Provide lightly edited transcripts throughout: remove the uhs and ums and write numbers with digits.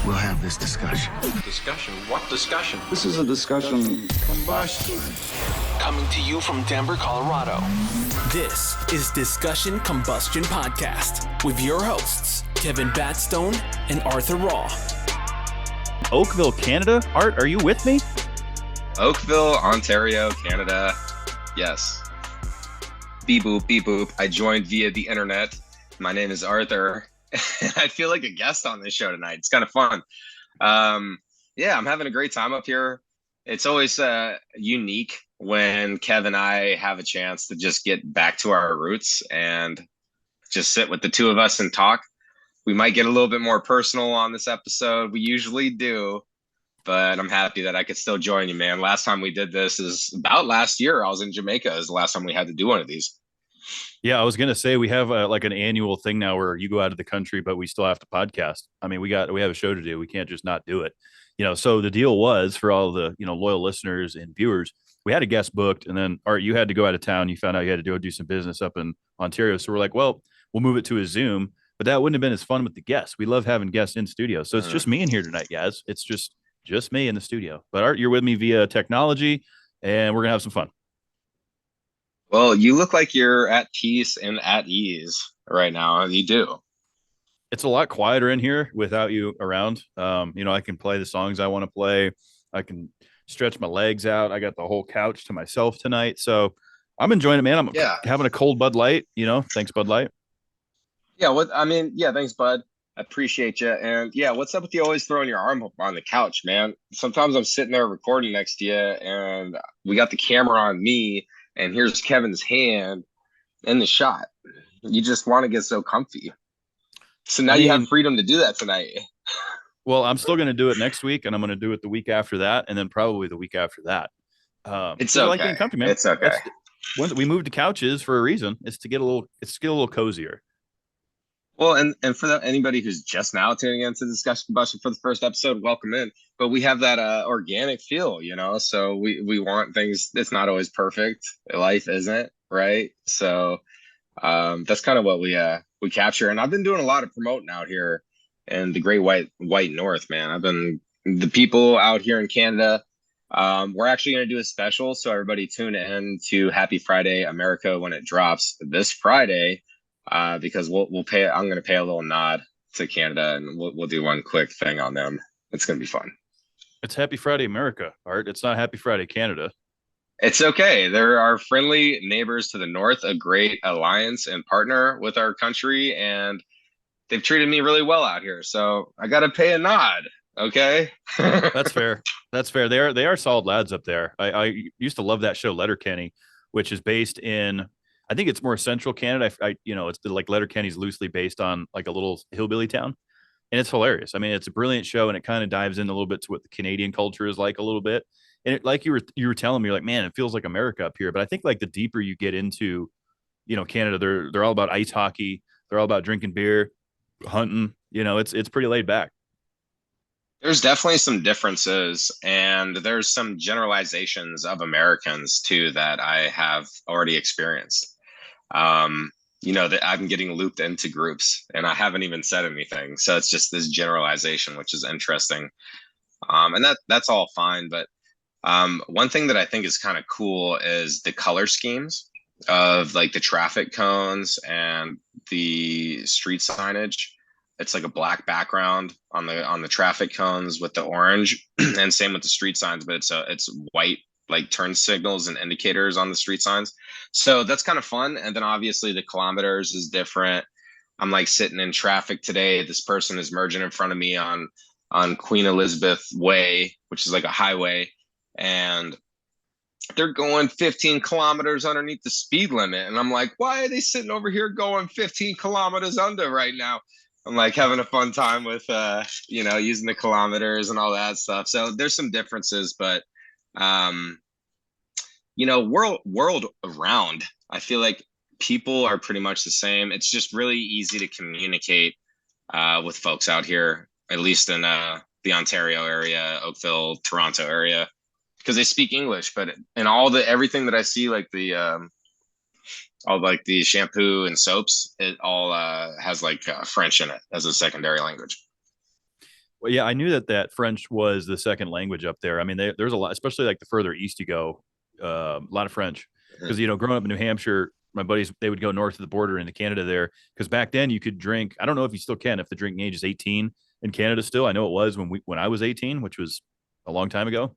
we'll have this discussion. Discussion? What discussion? This is a discussion combustion. Coming to you from Denver, Colorado. This is Discussion Combustion Podcast with your hosts, Kevin Batstone and Arthur Rawe. Oakville, Canada? Art, are you with me? Oakville, Ontario, Canada. Yes. Beep boop, beep boop. I joined via the internet. My name is Arthur. I feel like a guest on this show tonight. It's kind of fun. Yeah, I'm having a great time up here. It's always unique when Kev and I have a chance to just get back to our roots and just sit with the two of us and talk. We might get a little bit more personal on this episode. We usually do, but I'm happy that I could still join you, man. Last time we did this is about last year. I was in Jamaica. Is the last time we had to do one of these. Yeah, I was going to say we have like an annual thing now where you go out of the country, but we still have to podcast. I mean, we have a show to do. We can't just not do it. So the deal was for all the, loyal listeners and viewers, we had a guest booked, and then Art, you had to go out of town. You found out you had to do some business up in Ontario. So we're like, well, we'll move it to a Zoom, but that wouldn't have been as fun with the guests. We love having guests in studio. So it's just me in here tonight, guys. It's just me in the studio, but Art, you're with me via technology, and we're going to have some fun. Well, you look like you're at peace and at ease right now. You do. It's a lot quieter in here without you around. I can play the songs I want to play. I can stretch my legs out. I got the whole couch to myself tonight. So I'm enjoying it, man. I'm having a cold Bud Light, Thanks, Bud Light. Yeah, thanks, Bud. I appreciate you. And yeah, what's up with you always throwing your arm up on the couch, man? Sometimes I'm sitting there recording next to you and we got the camera on me. And here's Kevin's hand in the shot. You just want to get so comfy. So now you have freedom to do that tonight. Well, I'm still going to do it next week, and I'm going to do it the week after that, and then probably the week after that. It's okay. I like being comfy, man. It's okay. When we moved to couches for a reason. It's to get a little cozier. Well, and for anybody who's just now tuning into Discussion Combustion for the first episode, welcome in. But we have that organic feel, so we want things. It's not always perfect. Life isn't, right? So that's kind of what we capture. And I've been doing a lot of promoting out here in the Great White North, man. The people out here in Canada. We're actually going to do a special, so everybody tune in to Happy Friday America when it drops this Friday. Because we'll pay. I'm going to pay a little nod to Canada, and we'll do one quick thing on them. It's going to be fun. It's Happy Friday America, Art. It's not Happy Friday Canada. It's okay. They're our friendly neighbors to the north, a great alliance and partner with our country, and they've treated me really well out here. So I got to pay a nod. Okay. That's fair. That's fair. They are solid lads up there. I used to love that show Letterkenny, which is based in. I think it's more central Canada. It's like Letterkenny's loosely based on like a little hillbilly town, and it's hilarious. I mean, it's a brilliant show, and it kind of dives in a little bit to what the Canadian culture is like a little bit. And like you were telling me, you're like, man, it feels like America up here. But I think like the deeper you get into, Canada, they're all about ice hockey. They're all about drinking beer, hunting. It's pretty laid back. There's definitely some differences, and there's some generalizations of Americans too that I have already experienced. That I'm getting looped into groups and I haven't even said anything. So it's just this generalization, which is interesting. And that's all fine. But one thing that I think is kind of cool is the color schemes of like the traffic cones and the street signage. It's like a black background on the traffic cones with the orange, and same with the street signs, but it's white, like turn signals and indicators on the street signs. So that's kind of fun. And then obviously the kilometers is different. I'm like sitting in traffic today. This person is merging in front of me on Queen Elizabeth Way, which is like a highway, and they're going 15 kilometers underneath the speed limit. And I'm like, why are they sitting over here going 15 kilometers under right now? I'm like having a fun time with, using the kilometers and all that stuff. So there's some differences, but, world around, I feel like people are pretty much the same. It's just really easy to communicate with folks out here, at least in the Ontario area, Oakville, Toronto area, because they speak English. But in everything that I see, like all like the shampoo and soaps, it all has like French in it as a secondary language. Well, yeah, I knew that French was the second language up there. I mean, there's a lot, especially like the further east you go, a lot of French. Mhm. Because growing up in New Hampshire, my buddies they would go north of the border into Canada there. Because back then you could drink. I don't know if you still can. If the drinking age is 18 in Canada still, I know it was when I was 18, which was a long time ago.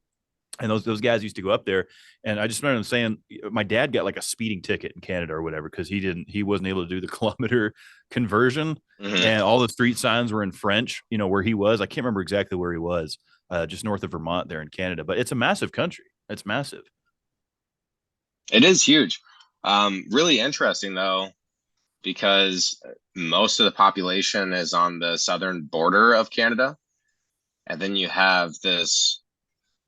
And those guys used to go up there, and I just remember them saying my dad got like a speeding ticket in Canada or whatever because he wasn't able to do the kilometer conversion, Mhm. and all the street signs were in French. Where he was, I can't remember exactly where he was, just north of Vermont there in Canada. But it's a massive country. It's massive. It is huge. Really interesting though, because most of the population is on the southern border of Canada, and then you have this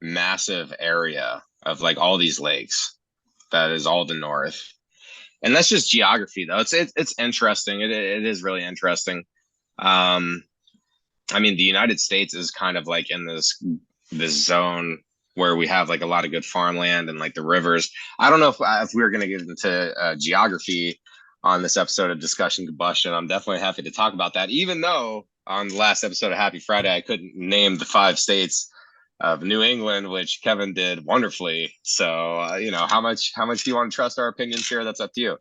massive area of like all these lakes that is all the north. And that's just geography though. It's interesting. It is really interesting. Um, I mean, the United States is kind of like in this zone where we have like a lot of good farmland and like the rivers. I don't know if we were going to get into geography on this episode of Discussion Combustion. I'm definitely happy to talk about that, even though on the last episode of Happy Friday, I couldn't name the 5 states of New England, which Kevin did wonderfully. So, how much do you want to trust our opinions here? That's up to you.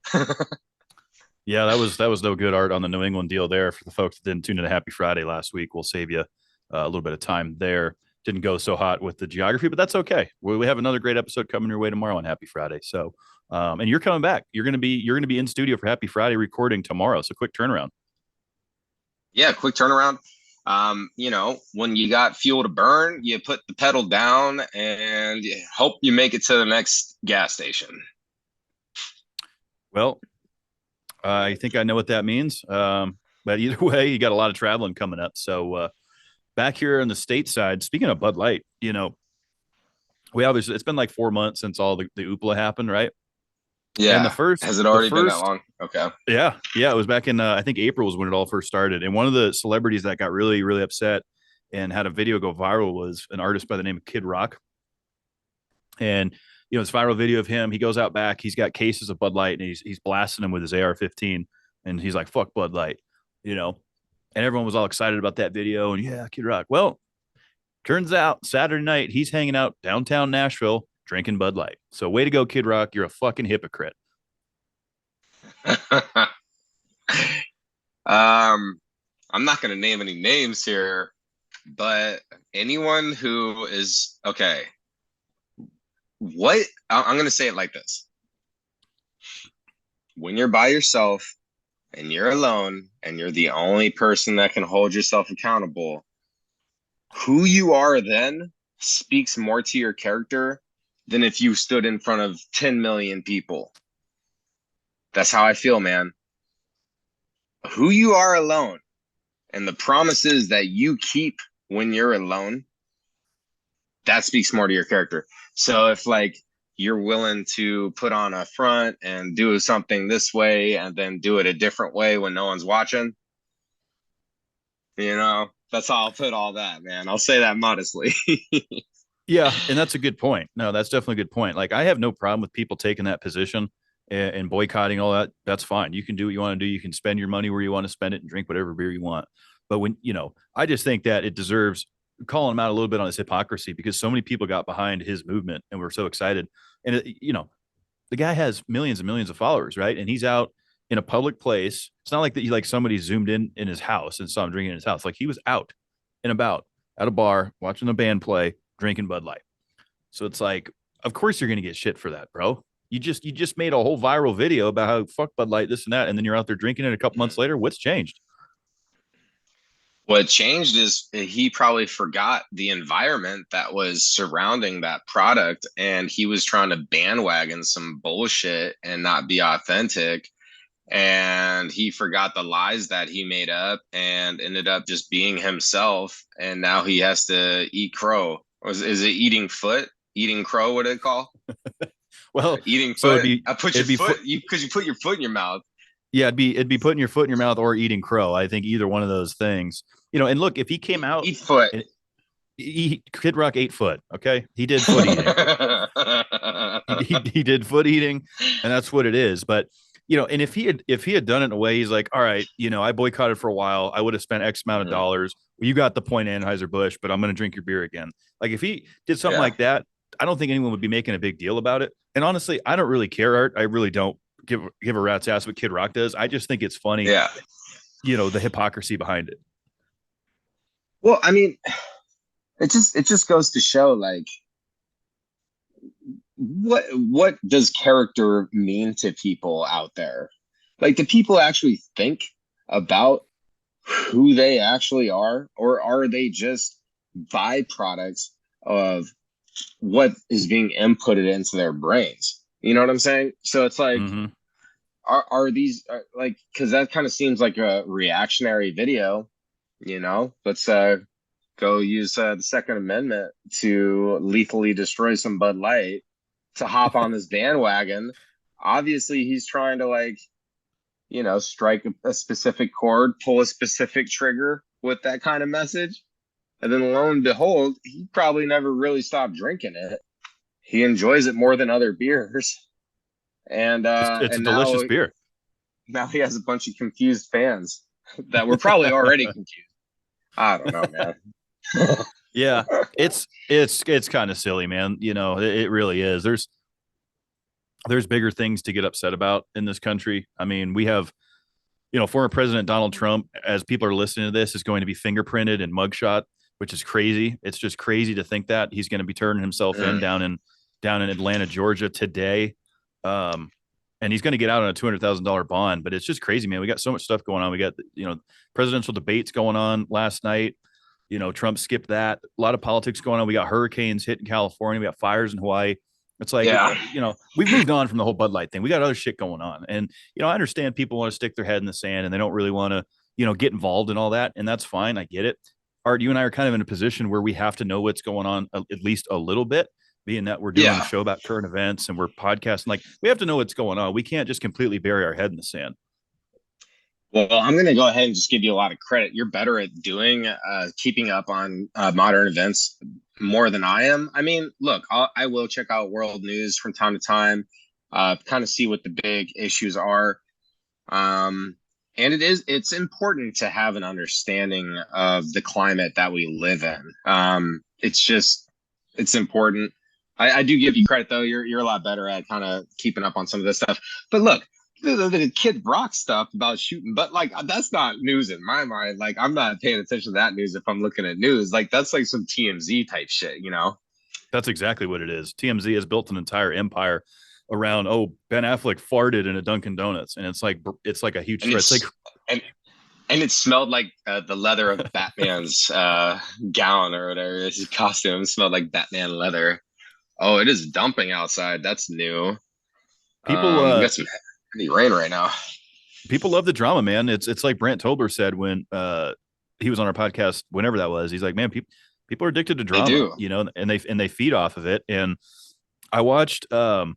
Yeah, that was no good art on the New England deal there for the folks that didn't tune in to Happy Friday last week. We'll save you a little bit of time there. Didn't go so hot with the geography, but that's okay. We have another great episode coming your way tomorrow on Happy Friday. So, and you're coming back. You're gonna be in studio for Happy Friday recording tomorrow. So quick turnaround. Yeah, quick turnaround. When you got fuel to burn, you put the pedal down and you hope you make it to the next gas station. Well, I think I know what that means. But either way, you got a lot of traveling coming up. So back here on the stateside, speaking of Bud Light, we obviously it's been like 4 months since all the Oopla happened, right? And the Yeah. first, Has it the already been that first, long? Okay. yeah, it was back in I think April was when it all first started. And one of the celebrities that got really, really upset and had a video go viral was an artist by the name of Kid Rock. And this viral video of him, he goes out back, he's got cases of Bud Light, and he's blasting them with his AR-15, and he's like, "Fuck Bud Light," And everyone was all excited about that video, and yeah, Kid Rock. Well, turns out Saturday night he's hanging out downtown Nashville drinking Bud Light. So way to go, Kid Rock! You're a fucking hypocrite. I'm not going to name any names here, but anyone who is okay, I'm going to say it like this. When you're by yourself and you're alone and you're the only person that can hold yourself accountable, who you are then speaks more to your character than if you stood in front of 10 million people. That's how I feel, man. Who you are alone and the promises that you keep when you're alone, that speaks more to your character. So if like you're willing to put on a front and do something this way and then do it a different way when no one's watching, that's how I'll put all that, man. I'll say that modestly. Yeah, and that's a good point. No, that's definitely a good point. Like I have no problem with people taking that position and boycotting all that. That's fine. You can do what you want to do. You can spend your money where you want to spend it and drink whatever beer you want. But when I just think that it deserves calling him out a little bit on his hypocrisy because so many people got behind his movement and were so excited. And the guy has millions and millions of followers, right? And he's out in a public place. It's not like that. Like somebody zoomed in his house and saw him drinking in his house. Like he was out and about at a bar watching a band play, drinking Bud Light. So it's like, of course you're gonna get shit for that, bro. You just made a whole viral video about how fuck Bud Light, this and that, and then you're out there drinking it a couple months later. What's changed? What changed is he probably forgot the environment that was surrounding that product, and he was trying to bandwagon some bullshit and not be authentic. And he forgot the lies that he made up and ended up just being himself. And now he has to eat crow. Is it eating foot? Eating crow? What do they call? Well, Eating foot. so I put your foot because you put your foot in your mouth. Yeah, it'd be putting your foot in your mouth or eating crow. I think either one of those things. And look, if he came out, Eat foot. Kid Rock ate foot. Okay, he did foot eating. he did foot eating, and that's what it is. But and if he had done it in a way, he's like, all right, I boycotted for a while. I would have spent X amount of Mhm. dollars. You got the point, Anheuser-Busch, but I'm going to drink your beer again. Like if he did something Yeah. like that, I don't think anyone would be making a big deal about it. And honestly, I don't really care, Art. I really don't give a rat's ass what Kid Rock does. I just think it's funny, Yeah. the hypocrisy behind it. Well, I mean, it just goes to show like what does character mean to people out there? Like, do people actually think about who they actually are, or are they just byproducts of what is being inputted into their brains? You know what I'm saying? So it's like, Mm-hmm. are these like, because that kind of seems like a reactionary video. Let's go use the Second Amendment to lethally destroy some Bud Light to hop on this bandwagon. Obviously, he's trying to like, strike a specific chord, pull a specific trigger with that kind of message. And then lo and behold, he probably never really stopped drinking it. He enjoys it more than other beers. And It's a and now delicious beer. now he has a bunch of confused fans that were probably already confused. I don't know, man. Yeah, it's kind of silly, man. It really is. There's bigger things to get upset about in this country. I mean, we have, former President Donald Trump, as people are listening to this, is going to be fingerprinted and mugshot, which is crazy. It's just crazy to think that he's going to be turning himself in down in Atlanta, Georgia today. And he's going to get out on a $200,000 bond, but it's just crazy, man. We got so much stuff going on. We got, presidential debates going on last night. Trump skipped that. A lot of politics going on. We got hurricanes hitting California. We got fires in Hawaii. It's like, Yeah. we've moved on from the whole Bud Light thing. We got other shit going on. And, I understand people want to stick their head in the sand and they don't really want to, get involved in all that. And that's fine. I get it. Art, you and I are kind of in a position where we have to know what's going on at least a little bit, being that we're doing a show about current events and we're podcasting. Like, we have to know what's going on. We can't just completely bury our head in the sand. Well, I'm going to go ahead and just give you a lot of credit. You're better at keeping up on modern events more than I am. I mean, look, I will check out world news from time to time, kind of see what the big issues are. And it's important to have an understanding of the climate that we live in. It's important. I do give you credit though. You're a lot better at kind of keeping up on some of this stuff. But look, the Kid Rock stuff about shooting, but like that's not news in my mind. Like I'm not paying attention to that news if I'm looking at news. Like that's like some TMZ type shit, That's exactly what it is. TMZ has built an entire empire around, Ben Affleck farted in a Dunkin' Donuts, and it's like a huge threat. It's like and it smelled like the leather of Batman's gown or whatever. His costume smelled like Batman leather. Oh, it is dumping outside. That's new. people We got some heavy rain right now. people love the drama, man. It's like Brant Tobler said when he was on our podcast, whenever that was. He's like, man, people are addicted to drama, and they feed off of it. And I watched the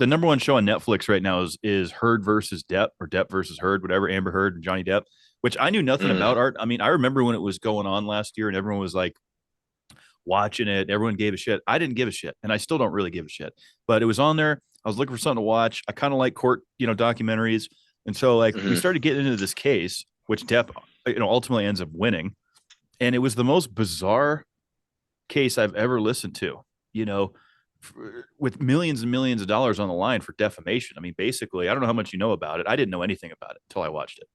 number one show on Netflix right now is Heard versus Depp, or Depp versus Heard, whatever, Amber Heard and Johnny Depp, which I knew nothing about. Art. I mean, I remember when it was going on last year and everyone was like watching it. Everyone gave a shit. I didn't give a shit, and I still don't really give a shit. But it was on there. I was looking for something to watch. I kind of like court, documentaries, and so like we started getting into this case, which Depp, ultimately ends up winning, and it was the most bizarre case I've ever listened to. With millions and millions of dollars on the line for defamation. I mean, basically, I don't know how much you know about it. I didn't know anything about it until I watched it.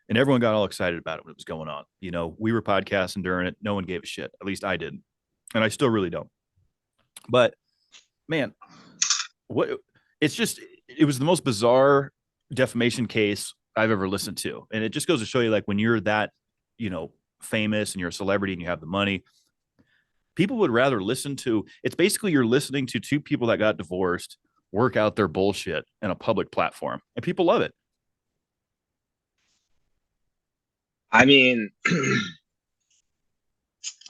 And everyone got all excited about it when it was going on. We were podcasting during it. No one gave a shit. At least I didn't. And I still really don't. But man, it was the most bizarre defamation case I've ever listened to. And it just goes to show you, like, when you're that, famous and you're a celebrity and you have the money, people would rather listen to, it's basically you're listening to two people that got divorced work out their bullshit in a public platform, and people love it. I mean,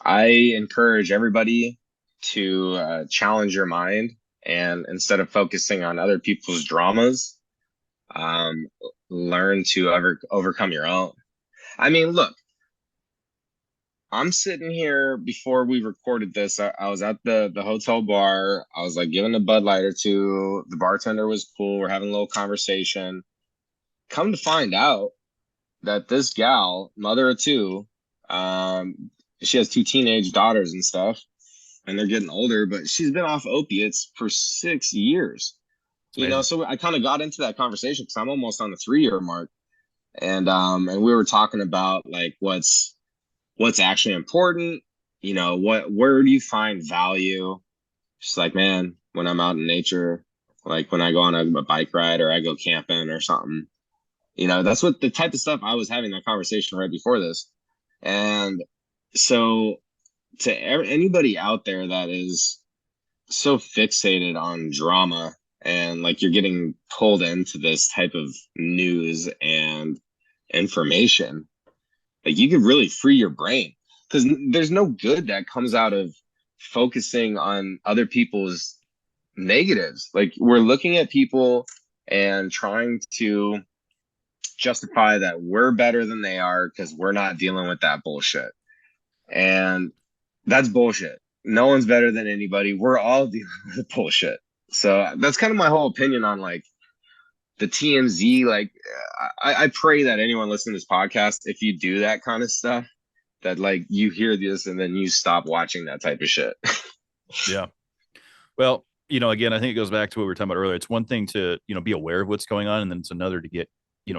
I encourage everybody to challenge your mind, and instead of focusing on other people's dramas, learn to overcome your own. I mean, look, I'm sitting here before we recorded this. I was at the hotel bar. I was like giving a Bud Light or two. The bartender was cool. We're having a little conversation. Come to find out that this gal, mother of two, she has two teenage daughters and stuff, and they're getting older, but she's been off opiates for 6 years. It's amazing. So I kind of got into that conversation because I'm almost on the 3 year mark, and we were talking about like what's actually important. Where do you find value? She's like, man, when I'm out in nature, like when I go on a bike ride or I go camping or something. That's what the type of stuff I was having that conversation right before this. And so to anybody out there that is so fixated on drama and like you're getting pulled into this type of news and information, like you could really free your brain because there's no good that comes out of focusing on other people's negatives. Like we're looking at people and trying to justify that we're better than they are because we're not dealing with that bullshit. And that's bullshit. No one's better than anybody. We're all dealing with bullshit. So that's kind of my whole opinion on like the TMZ. Like, I pray that anyone listening to this podcast, if you do that kind of stuff, that like you hear this and then you stop watching that type of shit. Yeah. Well, again, I think it goes back to what we were talking about earlier. It's one thing to, be aware of what's going on, and then it's another to get,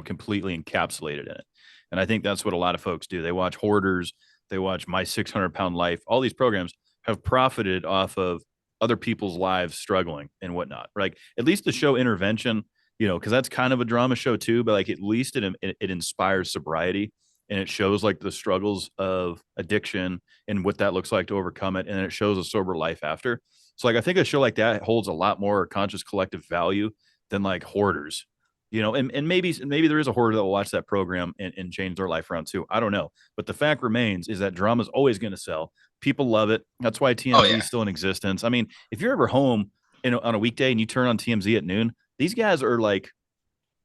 completely encapsulated in it. And I think that's what a lot of folks do. They watch Hoarders, they watch My 600-Pound Life. All these programs have profited off of other people's lives struggling and whatnot. Like at least the show Intervention, because that's kind of a drama show too, but like at least it inspires sobriety and it shows like the struggles of addiction and what that looks like to overcome it. And then it shows a sober life after. So like I think a show like that holds a lot more conscious collective value than like Hoarders. And maybe there is a hoarder that will watch that program and change their life around too. I don't know. But the fact remains is that drama is always going to sell. People love it. That's why TMZ is still in existence. I mean, if you're ever home on a weekday and you turn on TMZ at noon, these guys are like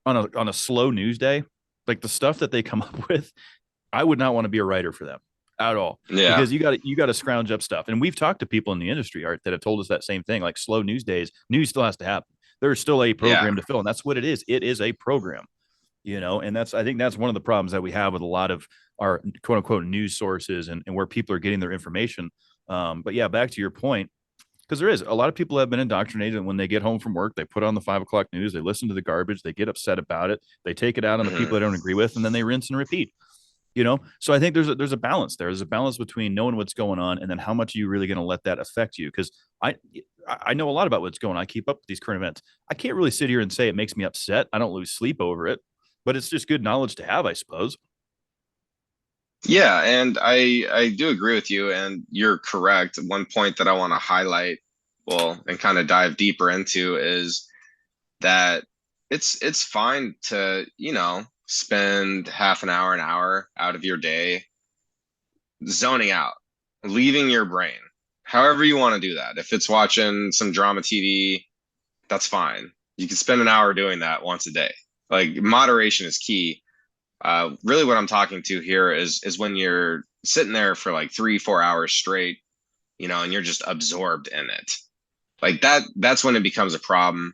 on a slow news day, like the stuff that they come up with, I would not want to be a writer for them at all. Yeah. Because you got to scrounge up stuff. And we've talked to people in the industry, Art, that have told us that same thing. Like slow news days, news still has to happen. There's still a program to fill, and that's what it is. It is a program, and I think that's one of the problems that we have with a lot of our quote unquote news sources and where people are getting their information. But yeah, back to your point, because there is a lot of people have been indoctrinated, and when they get home from work, they put on the 5 o'clock news, they listen to the garbage, they get upset about it, they take it out on the people they don't agree with, and then they rinse and repeat. So I think there's a balance there. There's a balance between knowing what's going on and then how much are you really going to let that affect you. Because I know a lot about what's going on. I keep up with these current events. I can't really sit here and say it makes me upset. I don't lose sleep over it, but it's just good knowledge to have, I suppose. Yeah, and I do agree with you, and you're correct. One point that I want to highlight, and kind of dive deeper into is that it's fine to, spend half an hour out of your day zoning out, leaving your brain. However you want to do that. If it's watching some drama TV, that's fine. You can spend an hour doing that once a day. Like moderation is key. Really what I'm talking to here is when you're sitting there for like 3-4 hours straight, and you're just absorbed in it. Like that's when it becomes a problem.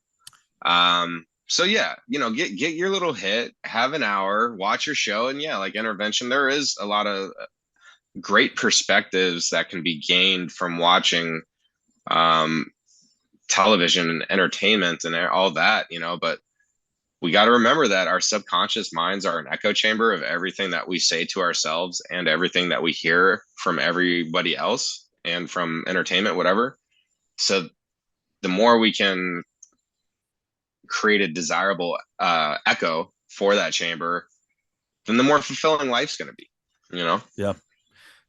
So yeah, get your little hit, have an hour, watch your show, and yeah, like Intervention, there is a lot of great perspectives that can be gained from watching television and entertainment and all that, but we got to remember that our subconscious minds are an echo chamber of everything that we say to ourselves and everything that we hear from everybody else and from entertainment, whatever. So the more we can create a desirable echo for that chamber, then the more fulfilling life's going to be,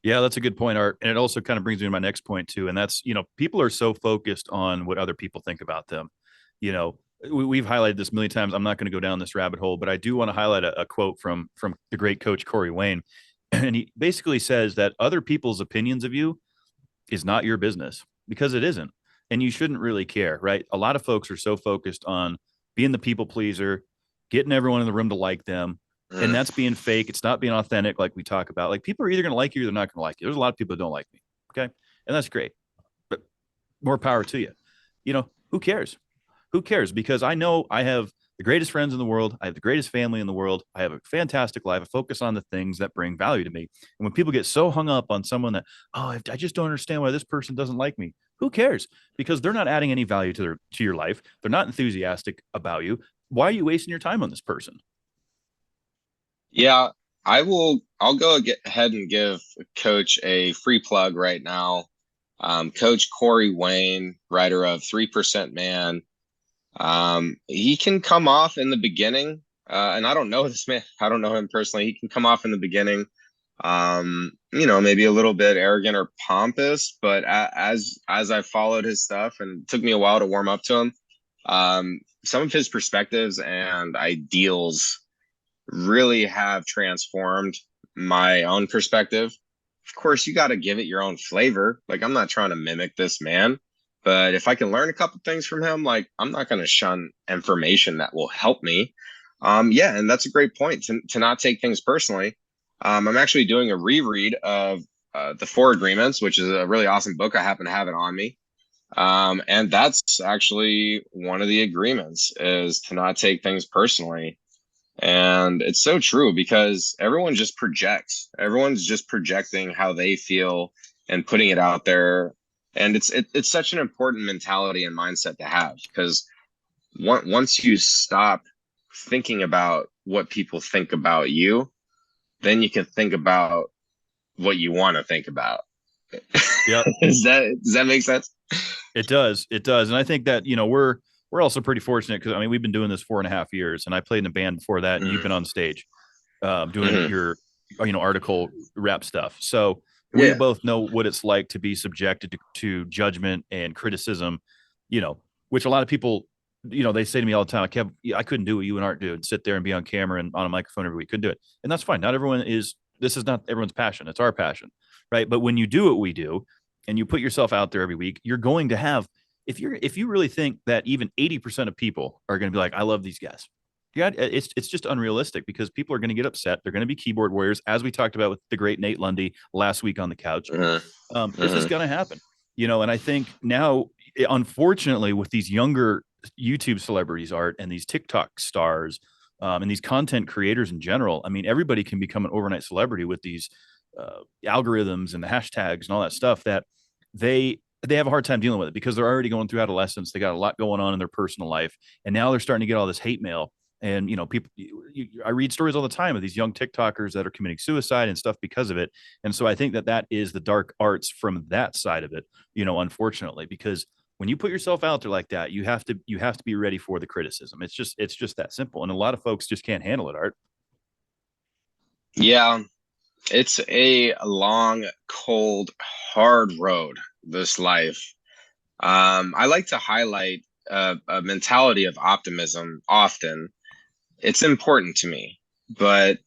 Yeah, that's a good point, Art. And it also kind of brings me to my next point too. And that's, people are so focused on what other people think about them. We've highlighted this a million times. I'm not going to go down this rabbit hole, but I do want to highlight a quote from the great coach, Corey Wayne. And he basically says that other people's opinions of you is not your business, because it isn't. And you shouldn't really care, right? A lot of folks are so focused on being the people pleaser, getting everyone in the room to like them, And Mhm. that's being fake. It's not being authentic, like we talk about. Like people are either going to like you or they're not going to like you. There's a lot of people that don't like me. Okay. And that's great. But more power to you. Who cares? Who cares? Because I know I have the greatest friends in the world. I have the greatest family in the world. I have a fantastic life. I focus on the things that bring value to me. And when people get so hung up on someone that, oh, I just don't understand why this person doesn't like me, who cares? Because they're not adding any value to your life. They're not enthusiastic about you. Why are you wasting your time on this person? Yeah, I'll go ahead and give Coach a free plug right now. Coach Corey Wayne, writer of 3% Man, he can come off in the beginning, and I don't know this man. I don't know him personally. He can come off in the beginning, maybe a little bit arrogant or pompous. But as I followed his stuff, and it took me a while to warm up to him, some of his perspectives and ideals really have transformed my own perspective. Of course, you got to give it your own flavor. Like, I'm not trying to mimic this man, but if I can learn a couple things from him, like, I'm not going to shun information that will help me. Yeah, and that's a great point to not take things personally. I'm actually doing a reread of the Four Agreements, which is a really awesome book. I happen to have it on me. And that's actually one of the agreements is to not take things personally. And it's so true because everyone just projects. Everyone's just projecting how they feel and putting it out there. And it's such an important mentality and mindset to have because once you stop thinking about what people think about you, then you can think about what you want to think about. Yep. Does that make sense? It does. It does. And I think that, we're also pretty fortunate because I mean, we've been doing this 4.5 years and I played in a band before that. And you've Mm-hmm. been on stage doing Mm-hmm. your, article rap stuff. So we Yeah. both know what it's like to be subjected to judgment and criticism, which a lot of people, they say to me all the time, Kev, I couldn't do what you and Art do and sit there and be on camera and on a microphone every week. Couldn't do it. And that's fine. This is not everyone's passion. It's our passion. Right. But when you do what we do and you put yourself out there every week, you're going to have, if you really think that even 80% of people are going to be like, I love these guys. Yeah, it's just unrealistic because people are going to get upset. They're going to be keyboard warriors, as we talked about with the great Nate Lundy last week on the couch. Mm-hmm. This is Mm-hmm. going to happen, and I think now, unfortunately, with these younger YouTube celebrities, Art, and these TikTok stars, and these content creators in general, I mean, everybody can become an overnight celebrity with these algorithms and the hashtags and all that stuff that they have a hard time dealing with it because they're already going through adolescence. They got a lot going on in their personal life, and now they're starting to get all this hate mail. And people, I read stories all the time of these young TikTokers that are committing suicide and stuff because of it. And so I think that is the dark arts from that side of it. Unfortunately, because when you put yourself out there like that, you have to be ready for the criticism. It's just that simple. And a lot of folks just can't handle it, Art. Yeah, it's a long, cold, hard road, this life. I like to highlight a mentality of optimism often. It's important to me, but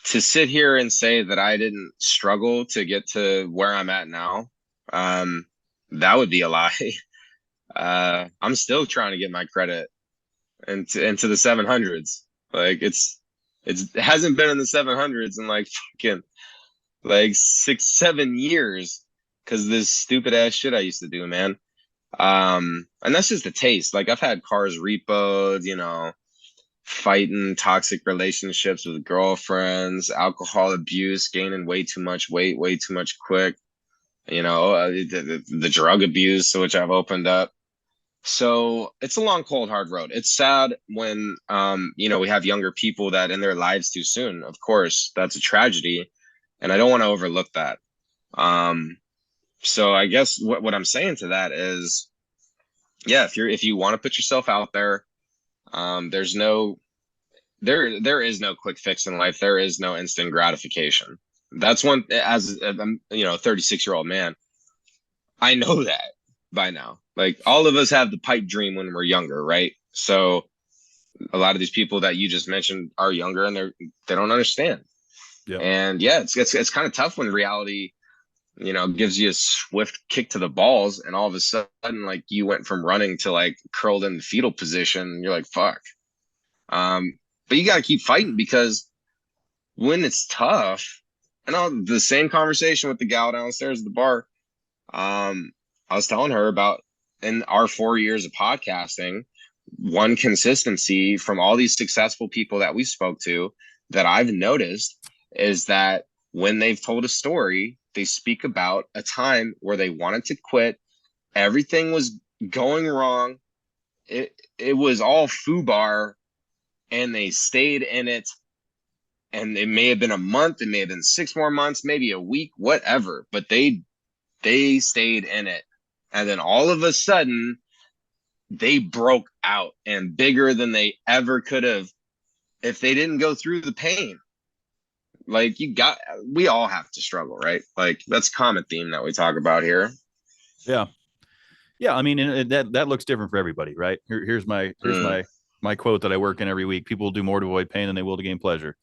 to sit here and say that I didn't struggle to get to where I'm at now, um, that would be a lie. I'm still trying to get my credit into the 700s. Like it hasn't been in the 700s in like fucking like 6 7 years because this stupid ass shit I used to do, man. And that's just a taste. Like I've had cars repoed, fighting toxic relationships with girlfriends, alcohol abuse, gaining way too much weight, way too much quick, the drug abuse, which I've opened up. So it's a long, cold, hard road. It's sad when, we have younger people that end their lives too soon. Of course, that's a tragedy. And I don't want to overlook that. Um, so I guess what I'm saying to that is, yeah, if you want to put yourself out there, there's no there is no quick fix in life. There is no instant gratification. That's one as a 36-year-old man. I know that by now. Like all of us have the pipe dream when we're younger, right? So a lot of these people that you just mentioned are younger and they don't understand. Yeah. And yeah, it's kind of tough when reality, gives you a swift kick to the balls, and all of a sudden, like you went from running to like curled in the fetal position. And you're like, fuck. But you got to keep fighting because when it's tough, and the same conversation with the gal downstairs at the bar. Um, I was telling her about in our 4 years of podcasting, one consistency from all these successful people that we spoke to that I've noticed is that when they've told a story, they speak about a time where they wanted to quit. Everything was going wrong. It was all foobar, and they stayed in it. And it may have been a month, it may have been 6 more months, maybe a week, whatever. But they stayed in it. And then all of a sudden, they broke out and bigger than they ever could have if they didn't go through the pain. Like we all have to struggle, right? Like that's a common theme that we talk about here. Yeah. Yeah. I mean, and that looks different for everybody, right? Here's my quote that I work in every week. People will do more to avoid pain than they will to gain pleasure.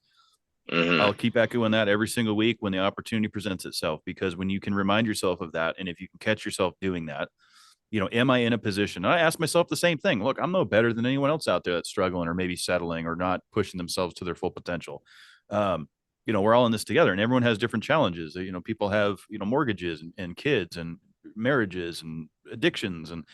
Mm-hmm. I'll keep echoing that every single week when the opportunity presents itself, because when you can remind yourself of that, and if you can catch yourself doing that, am I in a position? And I ask myself the same thing. Look, I'm no better than anyone else out there that's struggling or maybe settling or not pushing themselves to their full potential. We're all in this together, and everyone has different challenges. People have, mortgages and kids and marriages and addictions, and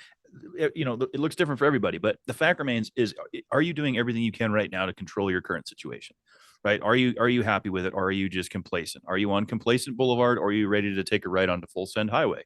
it looks different for everybody. But the fact remains is, are you doing everything you can right now to control your current situation? Right? Are you happy with it, or are you just complacent? Are you on complacent boulevard, or are you ready to take a right onto full send highway?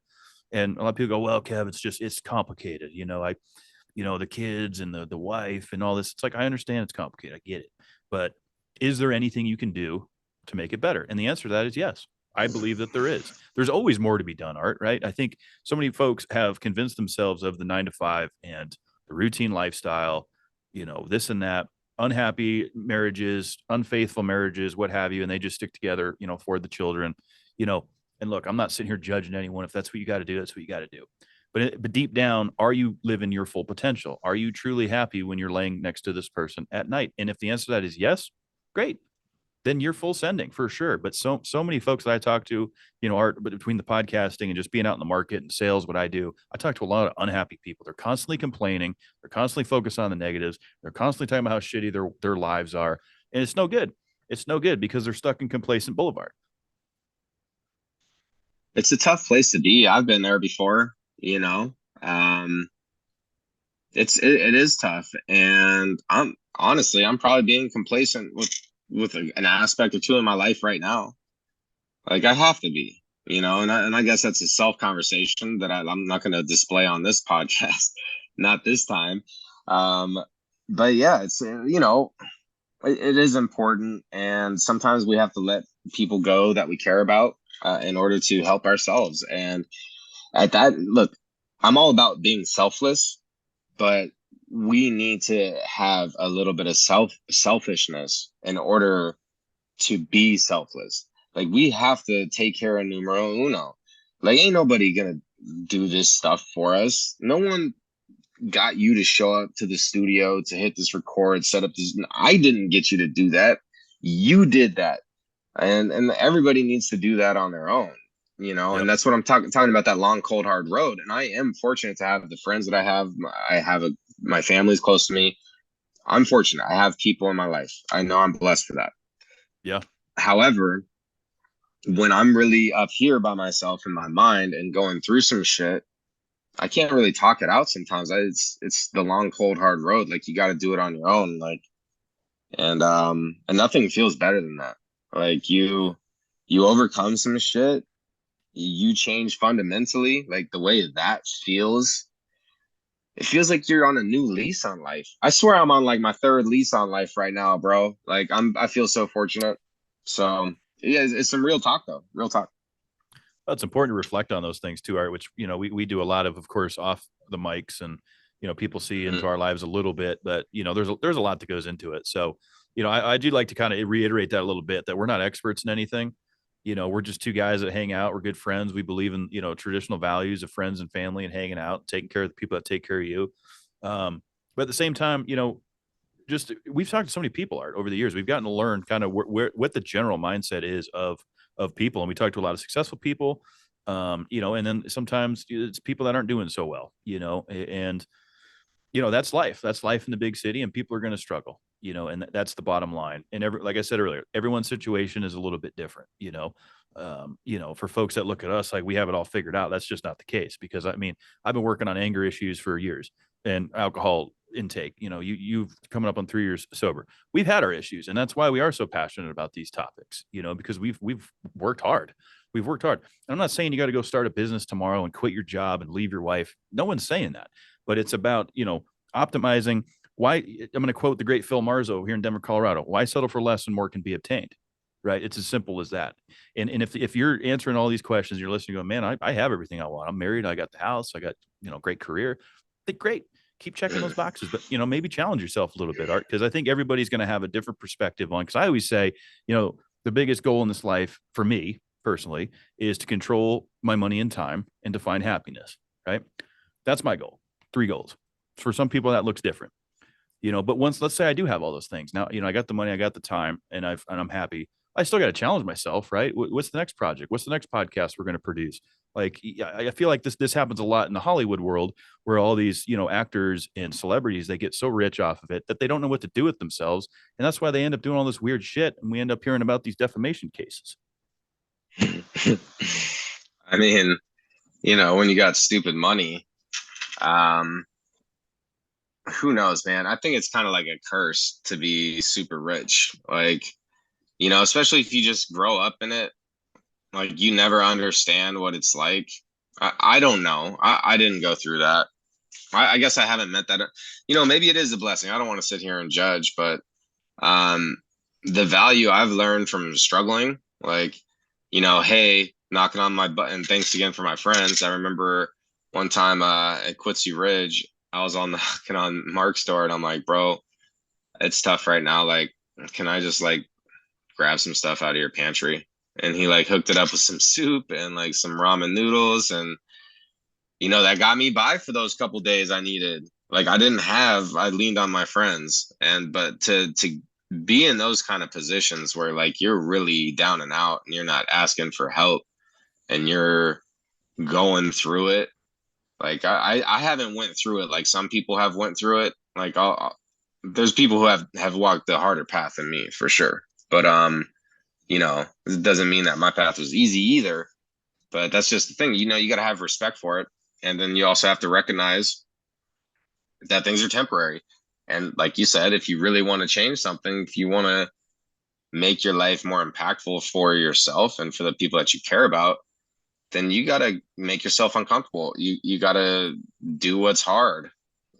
And a lot of people go, well, Kev, it's complicated. The kids and the wife and all this. It's like, I understand it's complicated. I get it. But is there anything you can do to make it better? And the answer to that is yes. I believe that there is. There's always more to be done, Art, right? I think so many folks have convinced themselves of the 9 to 5 and the routine lifestyle, this and that, unhappy marriages, unfaithful marriages, what have you, and they just stick together, for the children, and look, I'm not sitting here judging anyone. If that's what you got to do, that's what you got to do. But deep down, are you living your full potential? Are you truly happy when you're laying next to this person at night? And if the answer to that is yes, great. Then you're full sending for sure. But so many folks that I talk to, Art, but between the podcasting and just being out in the market and sales, what I do, I talk to a lot of unhappy people. They're constantly complaining. They're constantly focused on the negatives. They're constantly talking about how shitty their lives are. And it's no good. It's no good because they're stuck in complacent boulevard. It's a tough place to be. I've been there before, it is tough, and I'm probably being complacent with an aspect or two in my life right now. Like I have to be, and I guess that's a self conversation that I'm not going to display on this podcast, not this time. But yeah, it's it is important, and sometimes we have to let people go that we care about in order to help ourselves. And at that, look, I'm all about being selfless, but we need to have a little bit of selfishness in order to be selfless. Like we have to take care of numero uno. Like ain't nobody gonna do this stuff for us. No one got you to show up to the studio to hit this record, set up this. I didn't get you to do that. You did that, and everybody needs to do that on their own. Yep. And that's what I'm talking about, that long, cold, hard road. And I am fortunate to have the friends that I have. My family's close to me. I'm fortunate. I have people in my life. I know I'm blessed for that. Yeah. However, when I'm really up here by myself in my mind and going through some shit, I can't really talk it out sometimes. It's the long, cold, hard road. Like you got to do it on your own. Like, and nothing feels better than that. Like you overcome some shit, you change fundamentally. Like the way that feels, it feels like you're on a new lease on life. I swear I'm on like my third lease on life right now, bro. Like I feel so fortunate. So yeah, it's some real talk though. Real talk. Well, it's important to reflect on those things too, Art, which, we do a lot of course, off the mics, and, people see into our lives a little bit, but, there's a lot that goes into it. So, I do like to kind of reiterate that a little bit, that we're not experts in anything. We're just two guys that hang out. We're good friends. We believe in, traditional values of friends and family and hanging out, taking care of the people that take care of you. But at the same time, just we've talked to so many people, Art, over the years. We've gotten to learn kind of what the general mindset is of people, and we talk to a lot of successful people, and then sometimes it's people that aren't doing so well, and that's life in the big city, and people are going to struggle, and that's the bottom line. And like I said earlier, everyone's situation is a little bit different, for folks that look at us like we have it all figured out. That's just not the case, because I mean, I've been working on anger issues for years and alcohol intake. You've coming up on 3 years sober. We've had our issues, and that's why we are so passionate about these topics, because we've worked hard. We've worked hard. I'm not saying you got to go start a business tomorrow and quit your job and leave your wife. No one's saying that, but it's about, optimizing. Why, I'm going to quote the great Phil Marzo here in Denver, Colorado. Why settle for less when more can be obtained? Right. It's as simple as that. And if you're answering all these questions, you're listening, going, man, I have everything I want. I'm married. I got the house. I got, great career. Think great. Keep checking those boxes, but maybe challenge yourself a little bit, Art, because I think everybody's going to have a different perspective on, because I always say, the biggest goal in this life for me personally is to control my money and time and to find happiness. Right. That's my goal. 3 goals. For some people that looks different, but once, let's say I do have all those things now, I got the money, I got the time, and I'm happy. I still got to challenge myself, right? What's the next project? What's the next podcast we're going to produce? Like, I feel like this happens a lot in the Hollywood world, where all these, actors and celebrities, they get so rich off of it that they don't know what to do with themselves. And that's why they end up doing all this weird shit. And we end up hearing about these defamation cases. I mean, when you got stupid money, who knows, man? I think it's kind of like a curse to be super rich. Like, especially if you just grow up in it, like you never understand what it's like. I don't know. I didn't go through that. I guess I haven't met that. Maybe it is a blessing. I don't want to sit here and judge, but the value I've learned from struggling, like, hey, knocking on my butt, and thanks again for my friends. I remember one time at Quincy Ridge, I was knocking on Mark's door, and I'm like, bro, it's tough right now. Like, can I just like grab some stuff out of your pantry? And he like hooked it up with some soup and like some ramen noodles, and that got me by for those couple days I needed. Like, I leaned on my friends, but to be in those kind of positions where like you're really down and out and you're not asking for help and you're going through it. Like, I haven't went through it like some people have went through it. Like, there's people who have walked the harder path than me for sure. But it doesn't mean that my path was easy either. But that's just the thing. You got to have respect for it, and then you also have to recognize that things are temporary. And like you said, if you really want to change something, if you want to make your life more impactful for yourself and for the people that you care about, then you got to make yourself uncomfortable. You got to do what's hard,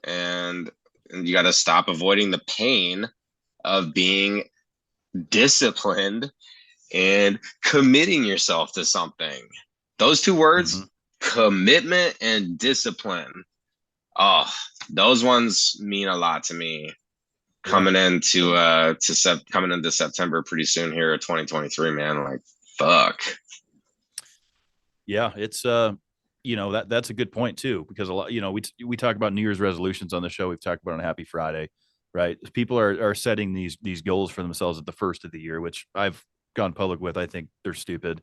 and you got to stop avoiding the pain of being disciplined and committing yourself to something. Those 2 words, commitment and discipline. Oh, those ones mean a lot to me. Coming into coming into September pretty soon here, 2023, man. Like, fuck. Yeah, it's that's a good point too, because a lot, we talk about New Year's resolutions on the show. We've talked about on Happy Friday, right? People are setting these goals for themselves at the first of the year, which I've gone public with. I think they're stupid.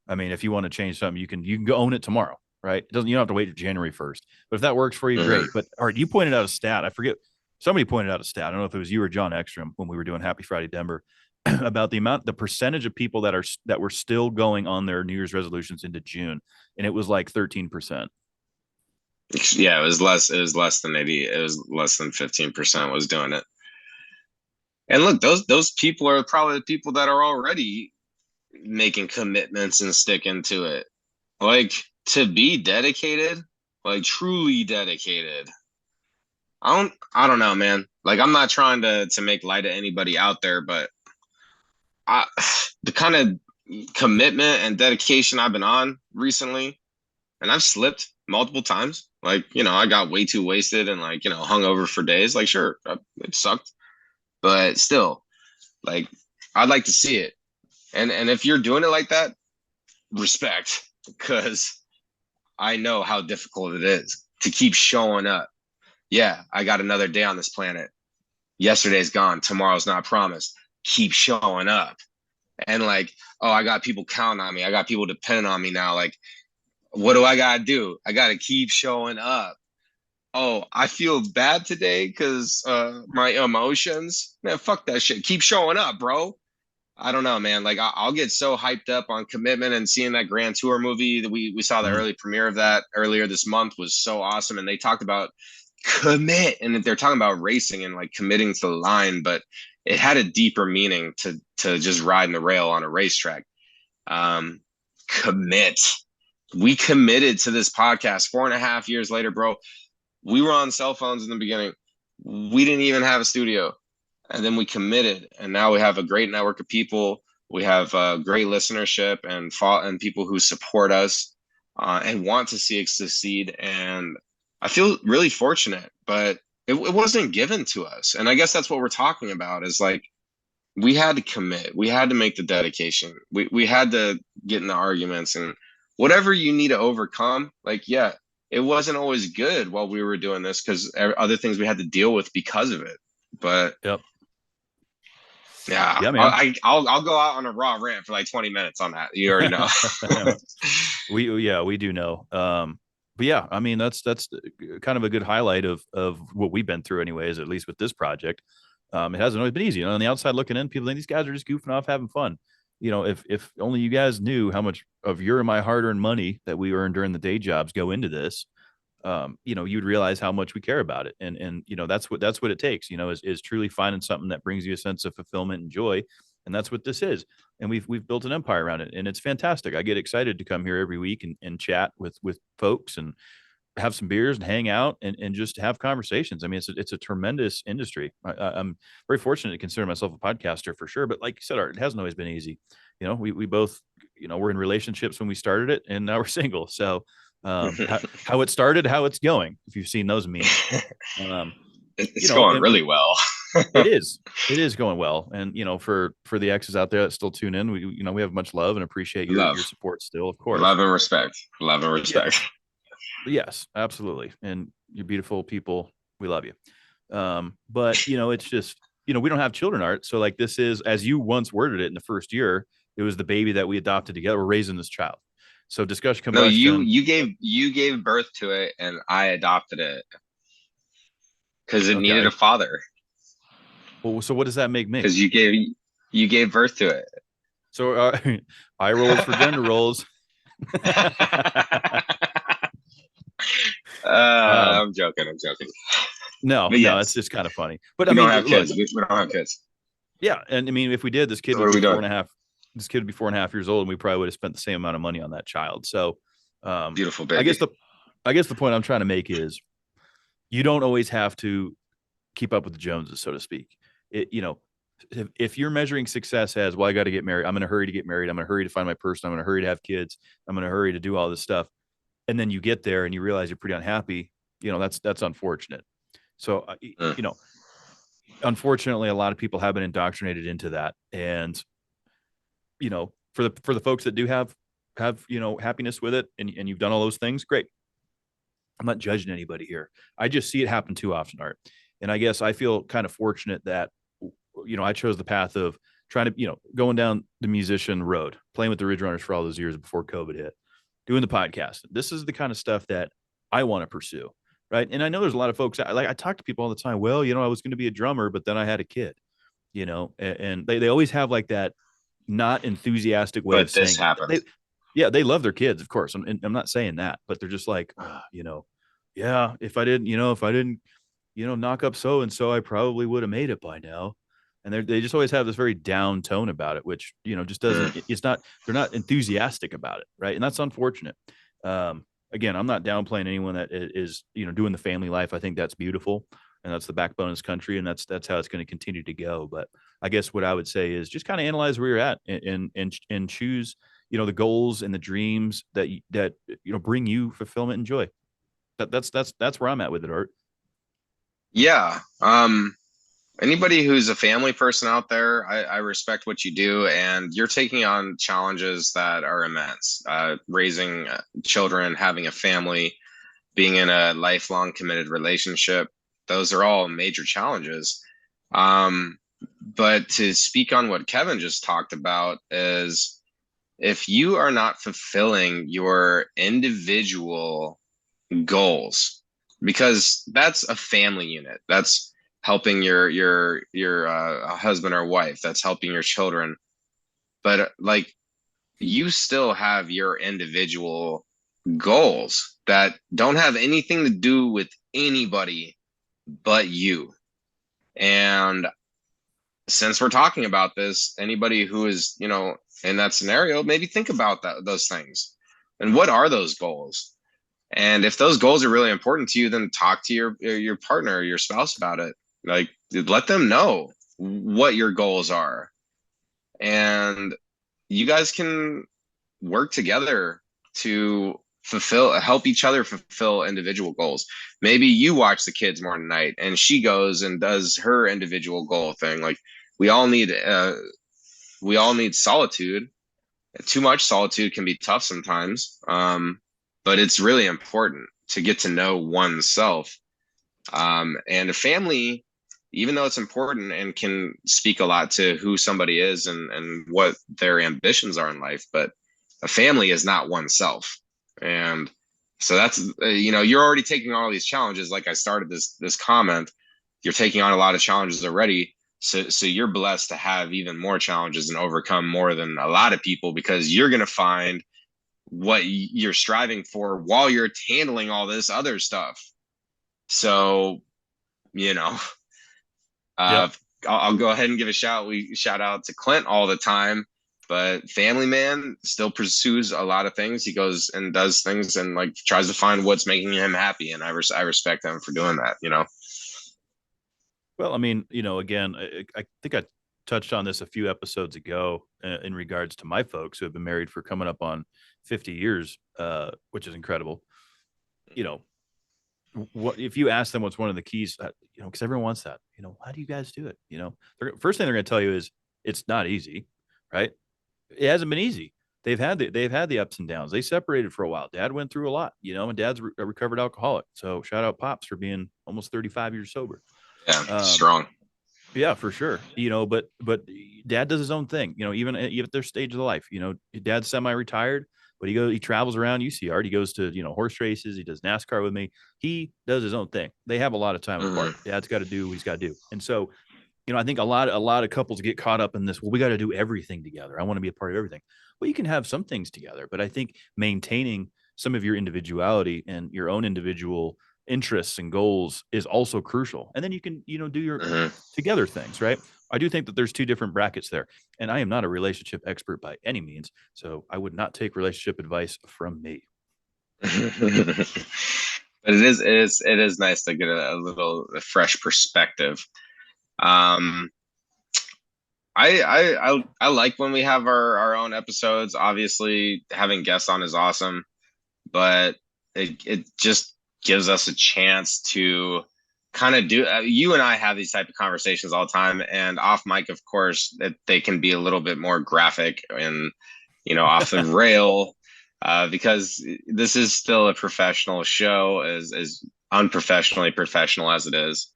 I mean, if you want to change something, you can go own it tomorrow, right? You don't have to wait to January 1st. But if that works for you, great. But Art, you pointed out a stat. I forget, somebody pointed out a stat. I don't know if it was you or John Ekstrom when we were doing Happy Friday Denver, about the percentage of people that were still going on their New Year's resolutions into June, and it was like 13%. Yeah, it was less than 80. It was less than 15% was doing it. And look, those people are probably the people that are already making commitments and sticking to it. Like, to be dedicated, like truly dedicated. I don't know, man. Like, I'm not trying to make light of anybody out there, but the kind of commitment and dedication I've been on recently, and I've slipped multiple times. Like, I got way too wasted and like, hung over for days. Like, sure, it sucked, but still, like, I'd like to see it. And if you're doing it like that, respect, because I know how difficult it is to keep showing up. Yeah, I got another day on this planet. Yesterday's gone. Tomorrow's not promised. Keep showing up. And like, oh, I got people counting on me. I got people depending on me now. Like, what do I got to do? I got to keep showing up. oh, I feel bad today because my emotions. Man, fuck that shit. Keep showing up, bro. I don't know, man. Like I'll get so hyped up on Commitment and seeing that Grand Tour movie that we saw the Mm. early premiere of that earlier this month was so awesome. And they talked about commit, and they're talking about racing and like committing to the line, but it had a deeper meaning to just riding the rail on a racetrack. Um, commit. We committed to this podcast 4.5 years later, bro. We were on cell phones in the beginning. We didn't even have a studio, and then we committed, and now we have a great network of people. We have great listenership and people who support us and want to see it succeed. And I feel really fortunate, but it wasn't given to us. And I guess that's what we're talking about is like we had to commit, we had to make the dedication, we had to get in the arguments and whatever you need to overcome. Like, yeah, it wasn't always good while we were doing this because other things we had to deal with because of it. But Yep. yeah, Yeah, man. I'll go out on a raw rant for like 20 minutes on that. You already know. We do know. But yeah, I mean that's kind of a good highlight of what we've been through, anyways. At least with this project, it hasn't always been easy. You know, on the outside looking in, people think these guys are just goofing off, having fun. You know, if only you guys knew how much of your and my hard-earned money that we earn during the day jobs go into this. You know, you'd realize how much we care about it. And you know, that's what it takes, you know, is truly finding something that brings you a sense of fulfillment and joy. And that's what this is. And we've built an empire around it. And it's fantastic. I get excited to come here every week and chat with folks and have some beers and hang out and just have conversations. I mean, it's a tremendous industry. I'm very fortunate to consider myself a podcaster for sure. But like you said, Art, it hasn't always been easy. You know, we both, you know, we're in relationships when we started it, and now we're single. So how it started, how it's going, if you've seen those memes. It's You know, going and really well. it is going well. And you know, for the exes out there that still tune in, we, you know, we have much love and appreciate your Love, support still, of course. love and respect, love and Yeah. respect. Yes, absolutely. And you're beautiful people. We love you. But you know, it's just, you know, we don't have children, Art. So like, this is, as you once worded it in the first year, it was the baby that we adopted together. We're raising this child. So discussion No, you combustion. you gave birth to it, and I adopted it because it needed Okay. a father. Well, so what does that make me? Because you gave birth to it. So eye rolls for gender roles. um, I'm joking. I'm joking. no, But no, it's yes, just kind of funny. But I we don't mean, have look, kids. We don't have kids. yeah, and I mean, if we did, this kid So what would are be we four doing? and a half. This kid would be 4.5 years old, and we probably would have spent the same amount of money on that child. So, Beautiful I guess baby. the point I'm trying to make is you don't always have to keep up with the Joneses, so to speak. You know, if you're measuring success as, well, I got to get married. I'm in a hurry to get married. I'm in a hurry to find my person. I'm in a hurry to have kids. I'm in a hurry to do all this stuff. And then you get there and you realize you're pretty unhappy. You know, that's unfortunate. So, Mm. you know, unfortunately, a lot of people have been indoctrinated into that. And, you know, for the folks that do have, you know, happiness with it, and you've done all those things, great. I'm not judging anybody here. I just see it happen too often, Art. And I guess I feel kind of fortunate that, you know, I chose the path of trying to, you know, going down the musician road, playing with the Ridge Runners for all those years before COVID hit, doing the podcast. This is the kind of stuff that I want to pursue. Right. And I know there's a lot of folks, like I talk to people all the time. Well, you know, I was going to be a drummer, but then I had a kid, you know, and they always have like that not enthusiastic way of But this saying it. happened. Yeah, they love their kids, of course. I'm not saying that, but they're just like, you know, yeah, if I didn't, you know, knock up so and so, I probably would have made it by now. And they just always have this very down tone about it, which, you know, just doesn't. Mm. It's not. They're not enthusiastic about it, right? And that's unfortunate. Again, I'm not downplaying anyone that is, you know, doing the family life. I think that's beautiful, and that's the backbone of this country, and that's how it's going to continue to go. But I guess what I would say is just kind of analyze where you're at and choose, you know, the goals and the dreams that you know, bring you fulfillment and joy. That's where I'm at with it, Art. Yeah. Anybody who's a family person out there, I respect what you do, and you're taking on challenges that are immense. Raising children, having a family, being in a lifelong committed relationship, those are all major challenges. Um, but to speak on what Kevin just talked about is if you are not fulfilling your individual goals, because that's a family unit. That's helping your husband or wife. That's helping your children. But like you still have your individual goals that don't have anything to do with anybody but you. And since we're talking about this, anybody who is, in that scenario, maybe think about those things. And what are those goals? And if those goals are really important to you, then talk to your partner, or your spouse about it. Like let them know what your goals are. And you guys can work together to help each other fulfill individual goals. Maybe you watch the kids more tonight and she goes and does her individual goal thing. Like we all need solitude. Too much solitude can be tough sometimes. But it's really important to get to know oneself. And a family, even though it's important and can speak a lot to who somebody is and what their ambitions are in life, but a family is not oneself. And so that's, you're already taking on all these challenges. Like I started this comment, you're taking on a lot of challenges already. So you're blessed to have even more challenges and overcome more than a lot of people, because you're going to find what you're striving for while you're handling all this other stuff. So, Yep. I'll go ahead and give a shout out to Clint all the time, but family man still pursues a lot of things. He goes and does things and like tries to find what's making him happy. And I respect him for doing that. Well, I mean, again, I think I touched on this a few episodes ago in regards to my folks who have been married for coming up on 50 years, which is incredible. What if you ask them what's one of the keys, because everyone wants that, how do you guys do it? First thing they're going to tell you is it's not easy, right? It hasn't been easy. They've had the ups and downs. They separated for a while. Dad went through a lot, and dad's a recovered alcoholic. So shout out Pops for being almost 35 years sober. Yeah, strong. Yeah, for sure. But dad does his own thing, even at their stage of life, dad's semi-retired, but he travels around UC He goes to, horse races. He does NASCAR with me. He does his own thing. They have a lot of time apart. Dad's got to do what he's got to do. And so, I think a lot of couples get caught up in this. Well, we got to do everything together. I want to be a part of everything. Well, you can have some things together, but I think maintaining some of your individuality and your own individual interests and goals is also crucial. And then you can, do your together things, right? I do think that there's two different brackets there. And I am not a relationship expert by any means. So I would not take relationship advice from me. But it is nice to get a little fresh perspective. I like when we have our own episodes. Obviously, having guests on is awesome, but it just gives us a chance to kind of do. You and I have these type of conversations all the time, and off mic, of course, that they can be a little bit more graphic and off the rail, because this is still a professional show, as unprofessionally professional as it is.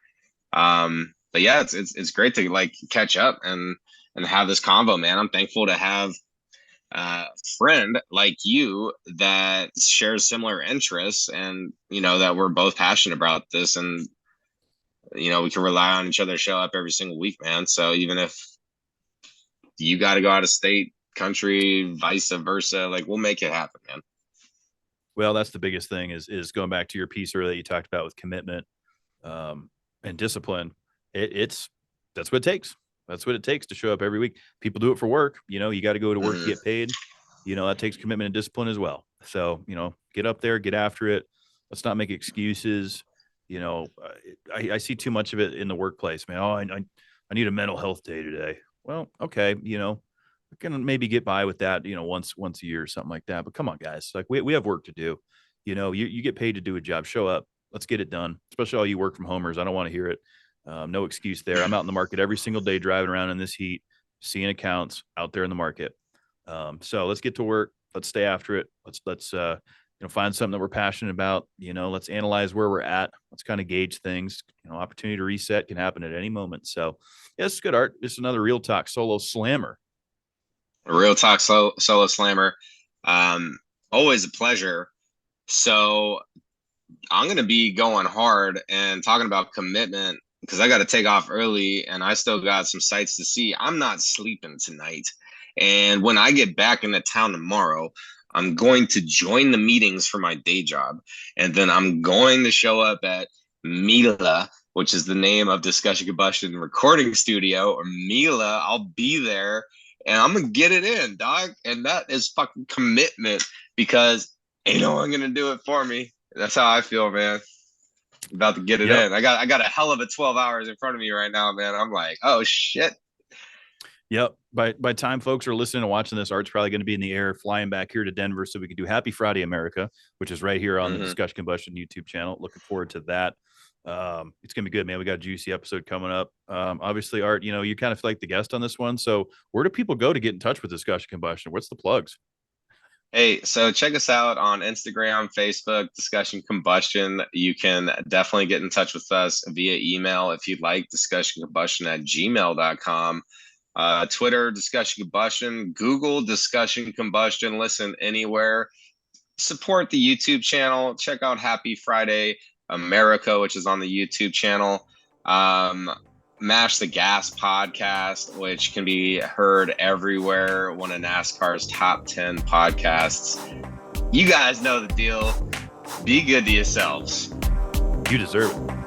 But yeah, it's great to like catch up and have this convo, man. I'm thankful to have a friend like you that shares similar interests, and that we're both passionate about this, and we can rely on each other to show up every single week, man. So even if you got to go out of state, country, vice versa, like we'll make it happen, man. Well, that's the biggest thing is going back to your piece earlier that you talked about with commitment and discipline. That's what it takes. That's what it takes to show up every week. People do it for work. You got to go to work to get paid. That takes commitment and discipline as well. So, get up there, get after it. Let's not make excuses. I see too much of it in the workplace, man. Oh, I need a mental health day today. Well, okay. We can maybe get by with that, once a year or something like that. But come on, guys. Like we have work to do. You get paid to do a job. Show up. Let's get it done. Especially all you work from homers. I don't want to hear it. No excuse there. I'm out in the market every single day, driving around in this heat, seeing accounts out there in the market. So let's get to work. Let's stay after it. Let's find something that we're passionate about. Let's analyze where we're at. Let's kind of gauge things. Opportunity to reset can happen at any moment. So yeah, it's good, Art. It's another Real Talk Solo Slammer. A Real Talk Solo Slammer. Always a pleasure. So I'm gonna be going hard and talking about commitment because I got to take off early and I still got some sights to see. I'm not sleeping tonight, and when I get back into town tomorrow, I'm going to join the meetings for my day job, and then I'm going to show up at Mila, which is the name of Discussion Combustion Recording Studio, or Mila. I'll be there and I'm gonna get it in, dog. And that is fucking commitment because ain't no one gonna do it for me. That's how I feel, man. About to get it Yep. in. I got a hell of a 12 hours in front of me right now, man. I'm like, oh shit. Yep. By time folks are listening and watching this, Art's probably going to be in the air flying back here to Denver so we can do Happy Friday America, which is right here on the Discussion Combustion YouTube channel. Looking forward to that. It's gonna be good, man. We got a juicy episode coming up. Obviously, Art, you kind of feel like the guest on this one. So where do people go to get in touch with Discussion Combustion? What's the plugs? Hey, so check us out on Instagram, Facebook, Discussion Combustion. You can definitely get in touch with us via email if you'd like, discussioncombustion@gmail.com. Twitter, Discussion Combustion, Google Discussion Combustion. Listen anywhere. Support the YouTube channel. Check out Happy Friday America, which is on the YouTube channel. Mash the Gas podcast, which can be heard everywhere. One of NASCAR's top 10 podcasts. You guys know the deal. Be good to yourselves. You deserve it.